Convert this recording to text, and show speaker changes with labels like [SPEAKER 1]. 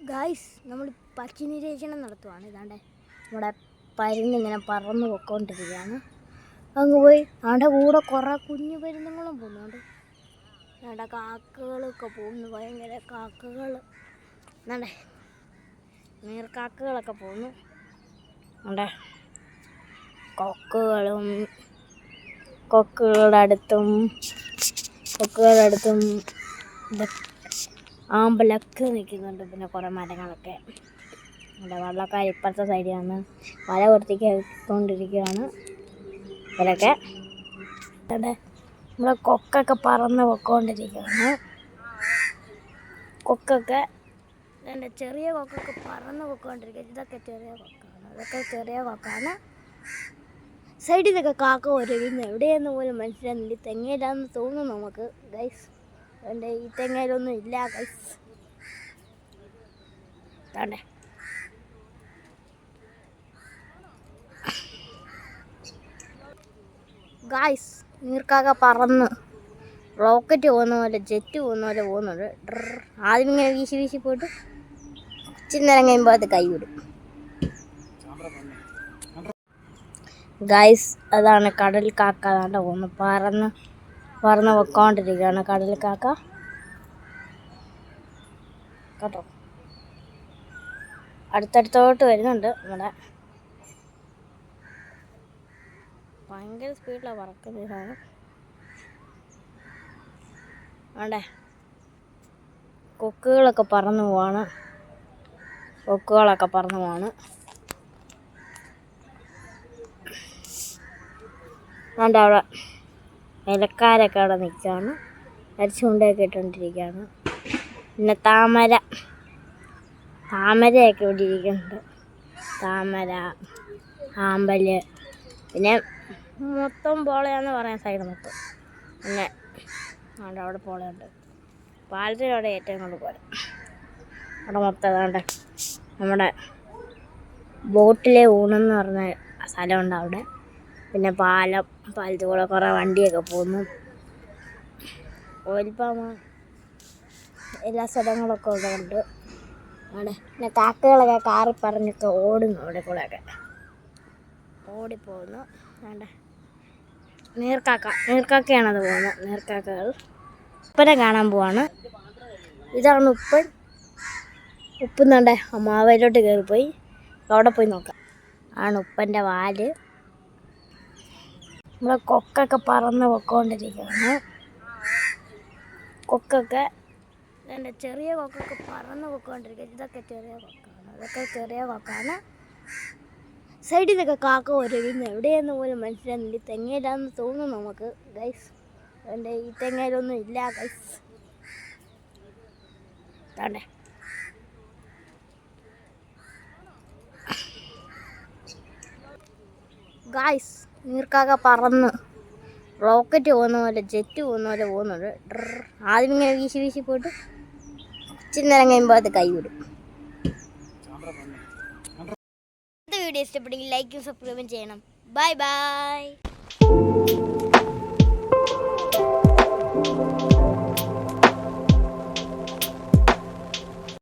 [SPEAKER 1] Guys, നമ്മൾ പക്ഷി നിരീക്ഷണം നടത്തുവാണ്. ഇതാണ്ട് നമ്മുടെ പരുന്നിങ്ങനെ പറന്ന് പൊയ്ക്കൊണ്ടിരിക്കുകയാണ്. അങ്ങ് പോയി ആടെ കൂടെ കുറേ കുഞ്ഞു പരുന്നുകളും പോകുന്നുണ്ട്. ആടെ കാക്കകളൊക്കെ പോകുന്നു, ഭയങ്കര കാക്കകൾ. എന്നാണ്ടേ നീർക്കാക്കകളൊക്കെ പോകുന്നു. അവിടെ കൊക്കുകളുടെ അടുത്തും ആമ്പലൊക്കെ നിൽക്കുന്നുണ്ട്. പിന്നെ കുറേ മരങ്ങളൊക്കെ. അവിടെ വള്ളക്കാർ ഇപ്പുറത്തെ സൈഡിലാണ് വല കൊടുത്തിക്കൊണ്ടിരിക്കുകയാണ്. ഇവരൊക്കെ അവിടെ നമ്മളെ കൊക്കൊക്കെ പറന്ന് പൊയ്ക്കൊണ്ടിരിക്കുകയാണ്. എൻ്റെ ചെറിയ കൊക്കൊക്കെ പറന്ന് പൊയ്ക്കൊണ്ടിരിക്കുക. ഇതൊക്കെ ചെറിയ കൊക്കാണ്. സൈഡിൽ നിന്നൊക്കെ കാക്ക വരുന്നു. എവിടെയെന്ന് പോലും മനസ്സിലാകുന്നില്ല. തെങ്ങയിലാന്ന് തോന്നുന്നു നമുക്ക് ഗൈസ്. എൻ്റെ ഈ തെങ്ങയിലൊന്നും ഇല്ല ഗൈസ്. താണ്ടേ ഗൈസ്, നീർക്കാക്ക പറന്ന് റോക്കറ്റ് പോകുന്ന പോലെ, ജെറ്റ് പോകുന്ന പോലെ പോകുന്നുണ്ട്. ആദ്യം ഇങ്ങനെ വീശി പോയിട്ട് ഇച്ചിരി നേരം കഴിയുമ്പോൾ അത് കൈവിടും. ഗൈസ്, അതാണ് കടൽ കാക്ക. അതാണ്ട് പോകുന്നു, പറന്ന് വെക്കൊണ്ടിരിക്കുകയാണ് കടൽ കാക്ക കേട്ടോ. അടുത്തടുത്തോട്ട് വരുന്നുണ്ട്. നമ്മുടെ ഭയങ്കര സ്പീഡിലാണ് പറക്കുന്നത്. ഇതാണ് വേണ്ടേ കൊക്കുകളൊക്കെ പറന്നു പോവാണ്. വേണ്ട അവിടെ ഇലക്കാരൊക്കെ അവിടെ നിൽക്കുകയാണ്. ചൂണ്ടയൊക്കെ ഇട്ടുകൊണ്ടിരിക്കുകയാണ്. പിന്നെ താമരയൊക്കെ ഇവിടെ ഇരിക്കുന്നുണ്ട്. താമര, ആമ്പല്, പിന്നെ മൊത്തം പോളയാന്ന് പറയാൻ സൈഡ് മൊത്തം. പിന്നെ അവിടെ പോളയുണ്ട്. പാലത്തിനവിടെ ഏറ്റവും കൊണ്ട് പോലെ അവിടെ മൊത്തം ഏതാണ്ട് നമ്മുടെ ബോട്ടിലെ ഊണെന്ന് പറഞ്ഞ സ്ഥലമുണ്ട് അവിടെ. പിന്നെ പാലത്തിൽ കൂടെ കുറേ വണ്ടിയൊക്കെ പോകുന്നു. ഓയിൽ പാമ്പ് എല്ലാ സ്ഥലങ്ങളൊക്കെ ഇവിടെ ഉണ്ട്. അവിടെ പിന്നെ കാക്കകളൊക്കെ കാറി പറഞ്ഞൊക്കെ ഓടുന്നു. അവിടെ കൂടെയൊക്കെ ഓടിപ്പോകുന്നു. വേണ്ട നീർക്കാക്കയാണത് പോകുന്നത്. നീർക്കാക്കകൾ ഉപ്പനെ കാണാൻ പോവാണ്. ഇതാണ് ഉപ്പ് നണ്ടേ മാവയിലോട്ട് കയറിപ്പോയി. അവിടെ പോയി നോക്കാം. ആണ് ഉപ്പൻ്റെ വാല്. നമ്മളെ കൊക്കൊക്കെ പറന്ന് പൊയ്ക്കൊണ്ടിരിക്കുകയാണ്. എൻ്റെ ചെറിയ കൊക്കൊക്കെ പറന്ന് പൊയ്ക്കൊണ്ടിരിക്കുക. ഇതൊക്കെ ചെറിയ കൊക്കാണ്. സൈഡിൽ നിന്നൊക്കെ കാക്ക വരുന്നു. എവിടെയെന്ന് പോലും മനസ്സിലാകുന്നില്ല. തെങ്ങയിലാന്ന് തോന്നുന്നു നമുക്ക് ഗൈസ്. എൻ്റെ ഈ തെങ്ങയിലൊന്നും ഇല്ല ഗൈസ്. താണ്ടേ ഗൈസ്, നീർക്കാക്ക പറന്ന് റോക്കറ്റ് പോകുന്ന പോലെ, ജെറ്റ് പോകുന്ന പോലെ പോകുന്നുണ്ട്. ആദ്യം ഇങ്ങനെ വീശി പോയിട്ട് ഇച്ചിരി നേരം കഴിയുമ്പോൾ അത് കൈവിടും. വീഡിയോ ഇഷ്ടപ്പെട്ടെങ്കിൽ ലൈക്കും സബ്സ്ക്രൈബും ചെയ്യണം. ബൈ.